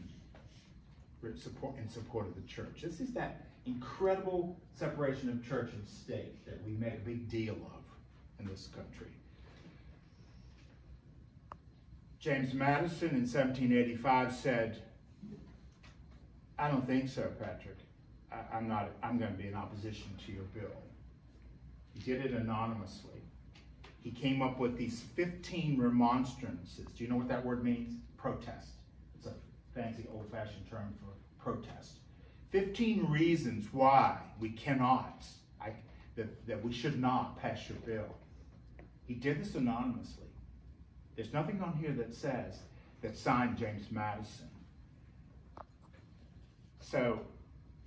in support of the church. This is that incredible separation of church and state that we make a big deal of in this country. James Madison in 1785 said, I don't think so, Patrick. I'm going to be in opposition to your bill. He did it anonymously. He came up with these 15 remonstrances. Do you know what that word means? Protest. It's a fancy old-fashioned term for protest. 15 reasons why we cannot, that we should not pass your bill. He did this anonymously. There's nothing on here that says that signed James Madison. So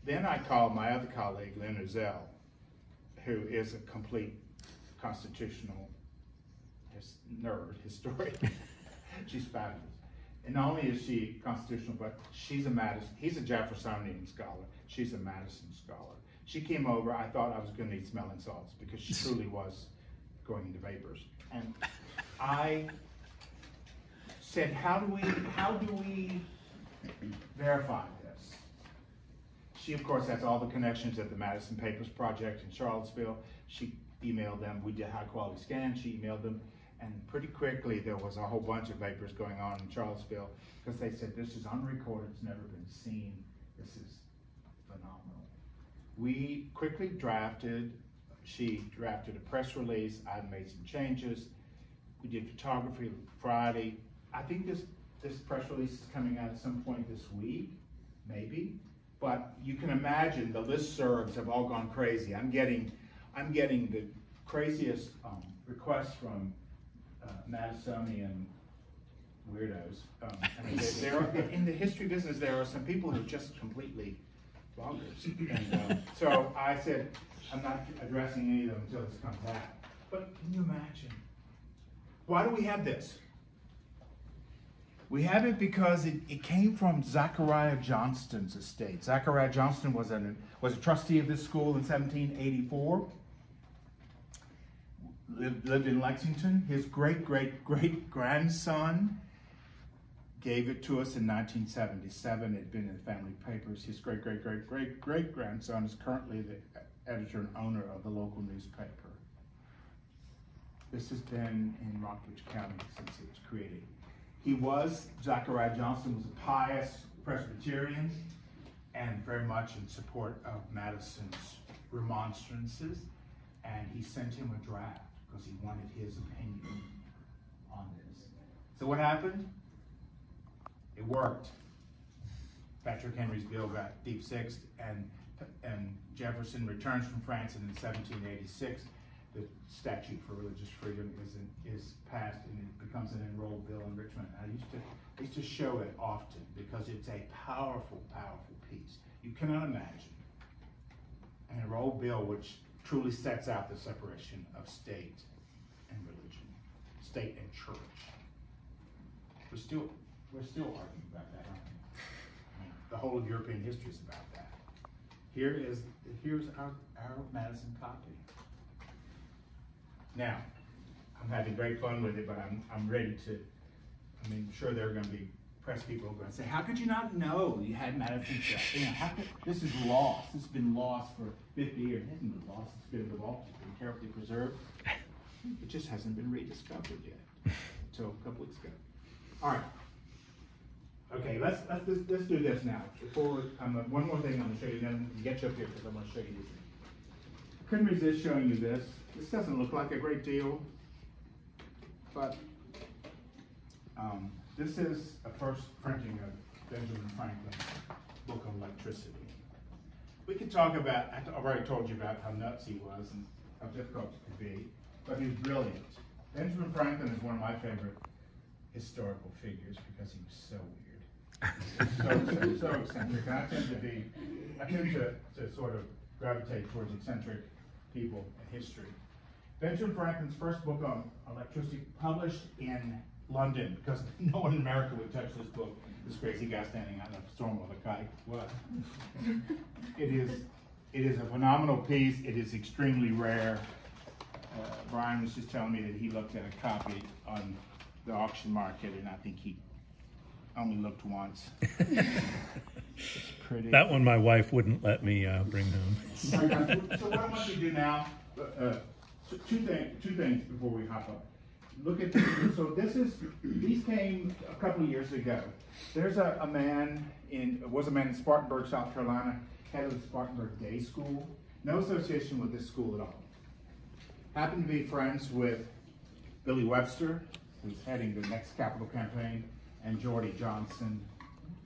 then I called my other colleague, Lynn Uzzell, who is a complete constitutional historian. She's fabulous. And not only is she constitutional, but she's a Madison, he's a Jeffersonian scholar, she's a Madison scholar. She came over, I thought I was gonna need smelling salts because she truly was going into vapors. And I said, how do we verify this? She, of course, has all the connections at the Madison Papers Project in Charlottesville. She emailed them. We did high-quality scans. She emailed them. And pretty quickly, there was a whole bunch of vapors going on in Charlottesville because they said, this is unrecorded. It's never been seen. This is phenomenal. We quickly drafted. She drafted a press release. I made some changes. We did photography Friday. I think this press release is coming out at some point this week, maybe. But you can imagine the listservs have all gone crazy. I'm getting the craziest requests from Madisonian weirdos. I mean, there are, in the history business, there are some people who are just completely bonkers. And so I said, I'm not addressing any of them until this comes out. But can you imagine? Why do we have this? We have it because it came from Zachariah Johnston's estate. Zachariah Johnston was a trustee of this school in 1784. Lived in Lexington. His great-great-great-grandson gave it to us in 1977. It had been in the family papers. His great-great-great-great-great-grandson is currently the editor and owner of the local newspaper. This has been in Rockbridge County since it was created. Zachariah Johnston was a pious Presbyterian and very much in support of Madison's remonstrances, and he sent him a draft because he wanted his opinion on this. So what happened? It worked. Patrick Henry's bill got deep-sixed, and Jefferson returns from France, and in 1786, the statute for religious freedom is passed, and it becomes an enrolled bill in Richmond. I used to show it often because it's a powerful, powerful piece. You cannot imagine an enrolled bill which truly sets out the separation of state and religion, state and church. We're still arguing about that, aren't we? I mean, the whole of European history is about that. Here's our Madison copy. Now, I'm having great fun with it, but I'm ready to. I'm sure there are going to be press people who are going to say, "How could you not know you had Madison?" This is lost. This has been lost for 50 years. It hasn't been lost. It's been developed. It's been carefully preserved. It just hasn't been rediscovered yet until a couple weeks ago. All right. Okay, let's do this now. Before one more thing I'm going to show you, then get you up here because I want to show you this. I couldn't resist showing you this. This doesn't look like a great deal, but this is a first printing of Benjamin Franklin's book on electricity. We could talk about, I've already told you about how nuts he was and how difficult it could be, but he's brilliant. Benjamin Franklin is one of my favorite historical figures because he was so weird. So eccentric. And I tend to sort of gravitate towards eccentric people in history. Benjamin Franklin's first book on electricity, published in London, because no one in America would touch this book. This crazy guy standing out in a storm with a kite. What? It is a phenomenal piece. It is extremely rare. Brian was just telling me that he looked at a copy on the auction market, and I think he only looked once. It's pretty. That one my wife wouldn't let me bring home. So what I want you to do now, two things before we hop up. Look at this. So these came a couple of years ago. There's a man in Spartanburg, South Carolina, head of the Spartanburg Day School. No association with this school at all. Happened to be friends with Billy Webster, who's heading the next capital campaign, and Jordy Johnson,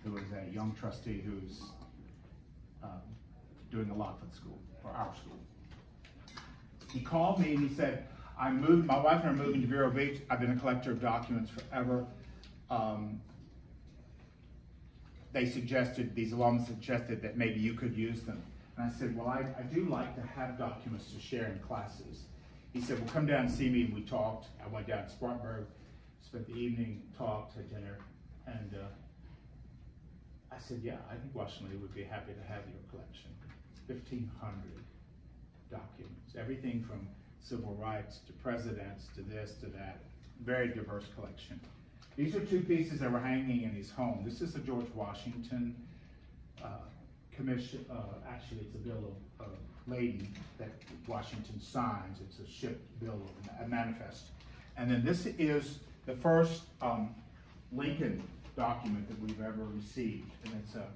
who is a young trustee who's doing a lot for the school, for our school. He called me and he said, my wife and I are moving to Vero Beach. I've been a collector of documents forever. These alums suggested that maybe you could use them. And I said, well, I do like to have documents to share in classes. He said, well, come down and see me. And we talked. I went down to Spartanburg, spent the evening, talked, had dinner, and I said, yeah, I think Washington Lee would be happy to have your collection. 1,500 documents, everything from civil rights to presidents to this to that. Very diverse collection. These are two pieces that were hanging in his home. This is a George Washington commission. Actually, it's a bill of lading that Washington signs. It's a ship bill, a manifest. And then this is the first Lincoln document that we've ever received, and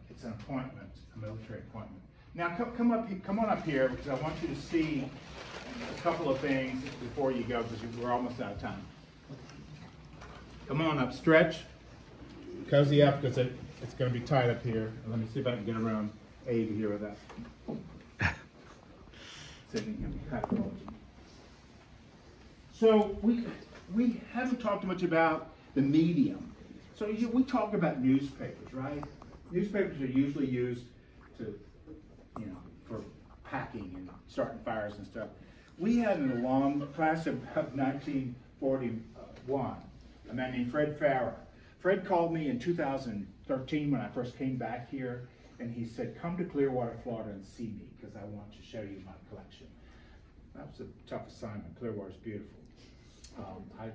it's an appointment, a military appointment. Now come on up here, because I want you to see a couple of things before you go, because we're almost out of time. Come on up, stretch, cozy up, because it's going to be tight up here. Let me see if I can get around Abe here with that. So we haven't talked much about the medium. So we talk about newspapers, right? Newspapers are usually used to, for packing and starting fires and stuff. We had an alum, class of 1941, a man named Fred Farrer. Fred called me in 2013 when I first came back here, and he said, come to Clearwater, Florida and see me, because I want to show you my collection. That was a tough assignment. Clearwater's beautiful. I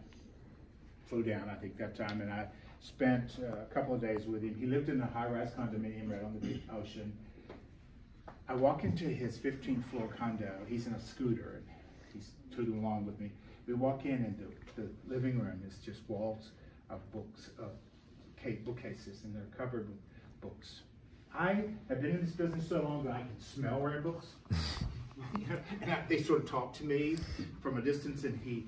flew down, I think, that time, and I spent a couple of days with him. He lived in a high-rise condominium right on the ocean. I walk into his 15th floor condo. He's in a scooter, and he's tooting along with me. We walk in, and the living room is just walls of books, bookcases, and they're covered with books. I have been in this business so long that I can smell rare books. They sort of talk to me from a distance, and he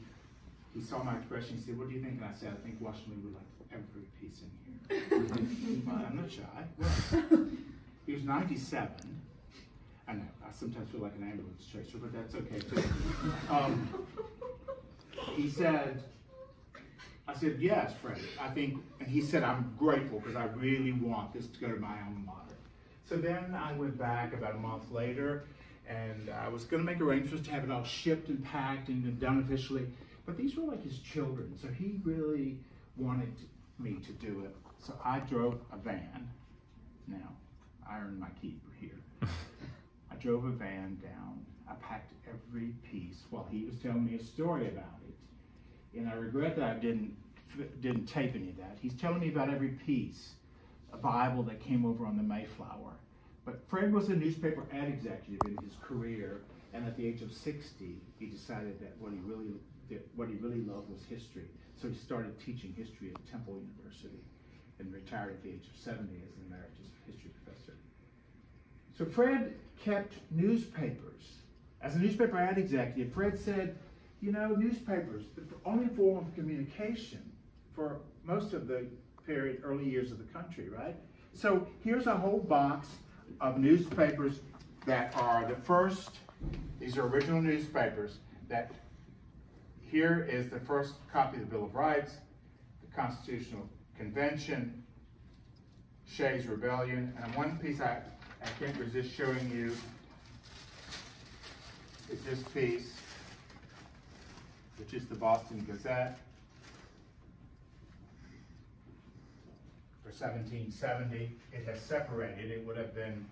saw my expression. He said, what do you think? And I said, I think Washington would like every piece in here. Well, I'm not shy. Well, he was 97. I know, I sometimes feel like an ambulance chaser, but that's okay too. He said, I said, yes, Freddie, I think, and he said, I'm grateful because I really want this to go to my alma mater. So then I went back about a month later, and I was going to make arrangements to have it all shipped and packed and done officially, but these were like his children, so he really wanted me to do it. So I drove a van. Now, I earned my keep here. I drove a van down. I packed every piece while he was telling me a story about it. And I regret that I didn't tape any of that. He's telling me about every piece. A Bible that came over on the Mayflower. But Fred was a newspaper ad executive in his career, and at the age of 60, he decided that what he really loved was history. So he started teaching history at Temple University and retired at the age of 70 as an emeritus history professor. So Fred kept newspapers. As a newspaper ad executive, Fred said, newspapers, the only form of communication for most of the early years of the country, right? So here's a whole box of newspapers that are the first, these are original newspapers, that here is the first copy of the Bill of Rights, the Constitutional Convention, Shays' Rebellion, and one piece I can't resist showing you is this piece, which is the Boston Gazette for 1770. It has separated. It would have been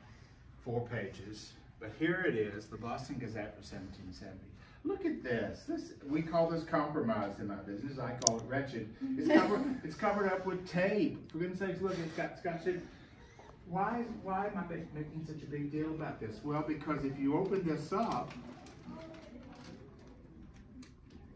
4 pages. But here it is, the Boston Gazette for 1770. Look at this. We call this compromise in my business. I call it wretched. It's covered up with tape. For goodness sakes, look, it's got scotch tape. Why am I making such a big deal about this? Well, because if you open this up,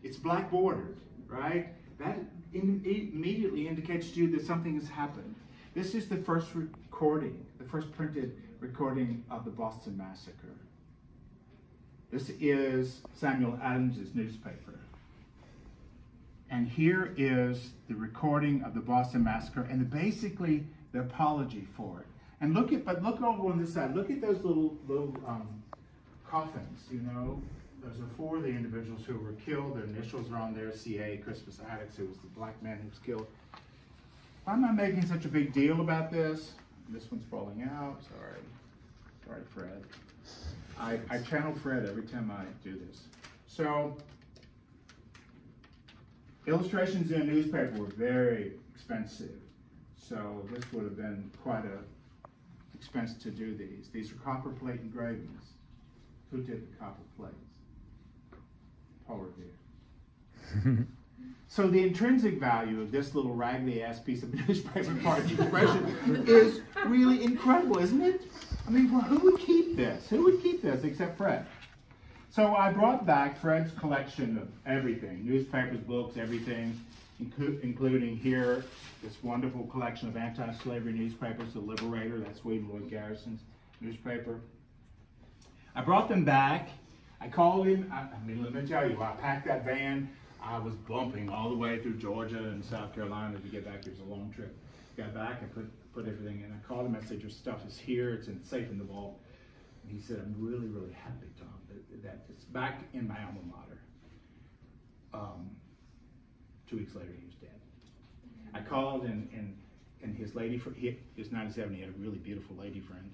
it's black bordered, right? That immediately indicates to you that something has happened. This is the first recording, the first printed recording of the Boston Massacre. This is Samuel Adams's newspaper. And here is the recording of the Boston Massacre and basically the apology for it. And look over on this side. Look at those little coffins, Those are 4 of the individuals who were killed. Their initials are on there, CA, Crispus Attucks, who was the black man who was killed. Why am I making such a big deal about this? This one's falling out, sorry Fred. I channel Fred every time I do this. So, illustrations in a newspaper were very expensive. So this would have been quite an expense to do these. These are copper plate engravings. Who did the copper plates? Paul Revere. So the intrinsic value of this little raggedy-ass piece of newspaper part expression is really incredible, isn't it? I mean, well, who would keep this? Who would keep this except Fred? So I brought back Fred's collection of everything, newspapers, books, everything, including here this wonderful collection of anti-slavery newspapers, The Liberator, that's William Lloyd Garrison's newspaper. I brought them back. I called him. Let me tell you, I packed that van. I was bumping all the way through Georgia and South Carolina to get back. It was a long trip. Got back and put everything in. I called him. I said, your stuff is here. It's safe in the vault. And he said, I'm really, really happy, Tom, that it's back in my alma mater. 2 weeks later, he was dead. I called, and his lady, he was 97, he had a really beautiful lady friend.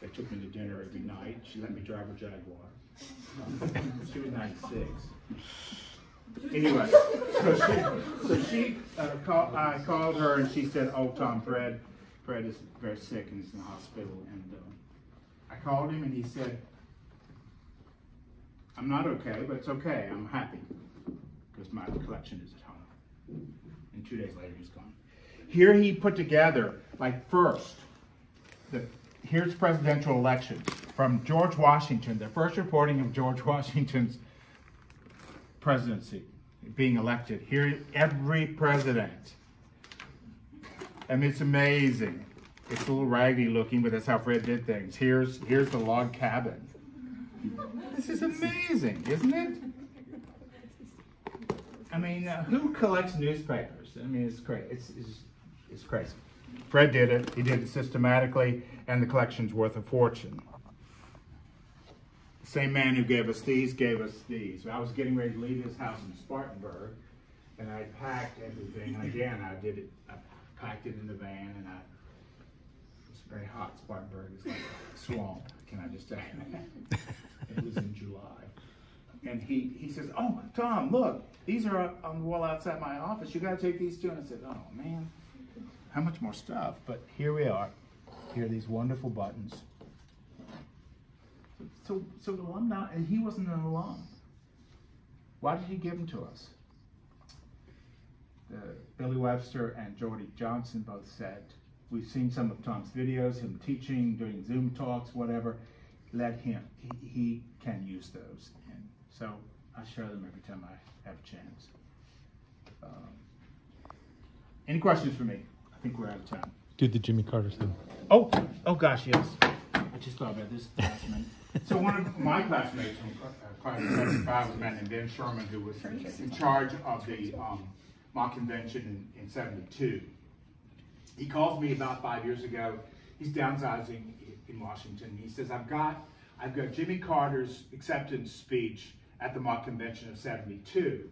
They took me to dinner every night. She let me drive her Jaguar. She was 96. Anyway, I called her, and she said, "Oh, Tom, Fred is very sick and he's in the hospital." And I called him, and he said, "I'm not okay, but it's okay. I'm happy because my collection is at home." And 2 days later, he's gone. Here he put together, like, first, here's presidential elections from George Washington, the first reporting of George Washington's presidency, being elected. Here, every president. I mean, it's amazing. It's a little raggedy looking, but that's how Fred did things. Here's the log cabin. This is amazing, isn't it? I mean, who collects newspapers? I mean, it's crazy. It's crazy. Fred did it. He did it systematically, and the collection's worth a fortune. The same man who gave us these gave us these. I was getting ready to leave his house in Spartanburg, and I packed everything. And again, I did it. I packed it in the van, and it was very hot. Spartanburg is like a swamp. Can I just tell you? It was in July. And he says, "Oh, Tom, look, these are on the wall outside my office. You got to take these too." And I said, "Oh, man, how much more stuff?" But here we are. Here are these wonderful buttons. So alumni, and he wasn't an alum. Why did he give them to us? Billy Webster and Jordy Johnson both said, we've seen some of Tom's videos, him teaching, doing Zoom talks, whatever. Let him, he can use those. And so I share them every time I have a chance. Any questions for me? I think we're out of time. Do the Jimmy Carter thing. Oh gosh, yes. I just thought about this last minute. So one of my classmates from class of 75 was a man named Ben Sherman, who was in charge of the mock convention in 72. He calls me about 5 years ago. He's downsizing in Washington. He says, I've got Jimmy Carter's acceptance speech at the mock convention of 72.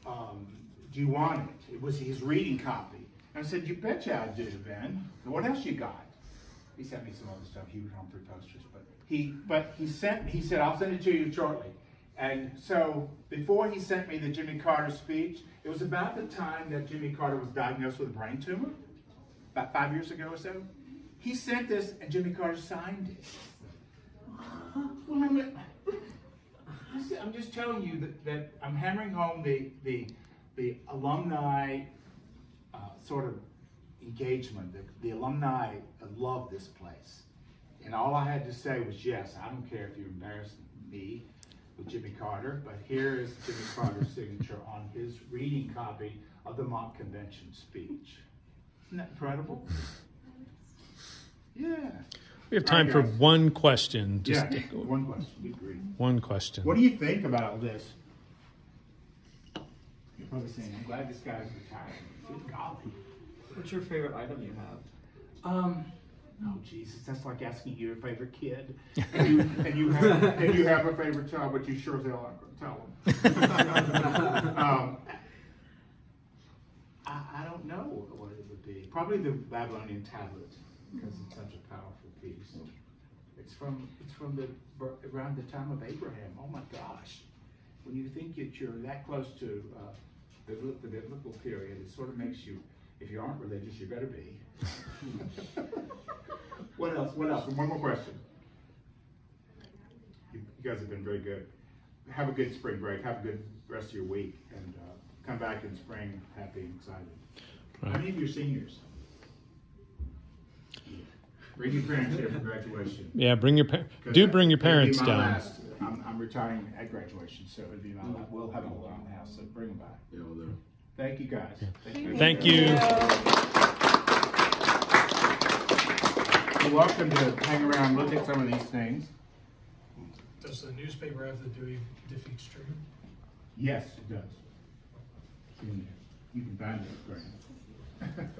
Do you want it? It was his reading copy. And I said, you betcha I do, Ben. What else you got? He sent me some other stuff. He was on 3 posters, he said, I'll send it to you shortly. And so before he sent me the Jimmy Carter speech, it was about the time that Jimmy Carter was diagnosed with a brain tumor, about 5 years ago or so. He sent this, and Jimmy Carter signed it. I'm just telling you that I'm hammering home the alumni sort of engagement. The alumni love this place. And all I had to say was, yes, I don't care if you embarrass me with Jimmy Carter, but here is Jimmy Carter's signature on his reading copy of the mock convention speech. Isn't that incredible? Yeah. We have time for one question. Just one question. Be brief. One question. What do you think about all this? You're probably saying, I'm glad this guy's retired. Good golly. What's your favorite item you have? Oh Jesus, that's like asking your favorite kid, and you have a favorite child, but you sure as hell aren't going to tell them. I don't know what it would be. Probably the Babylonian tablet, because it's such a powerful piece. It's from around the time of Abraham. Oh my gosh! When you think that you're that close to the biblical period, it sort of makes you. If you aren't religious, you better be. What else? What else? And one more question. You guys have been very good. Have a good spring break. Have a good rest of your week. And come back in spring happy and excited. Right. How many of you are seniors? Bring your parents here for graduation. Yeah, bring your bring your parents down. Last. I'm retiring at graduation, so it'll be my last. We'll have a whole lot now, so bring them back. Yeah, well, there. Thank you, guys. Yeah. Thank you. You're welcome to hang around and look at some of these things. Does the newspaper have the Dewey defeats true? Yes, it does. You can find it, Graham.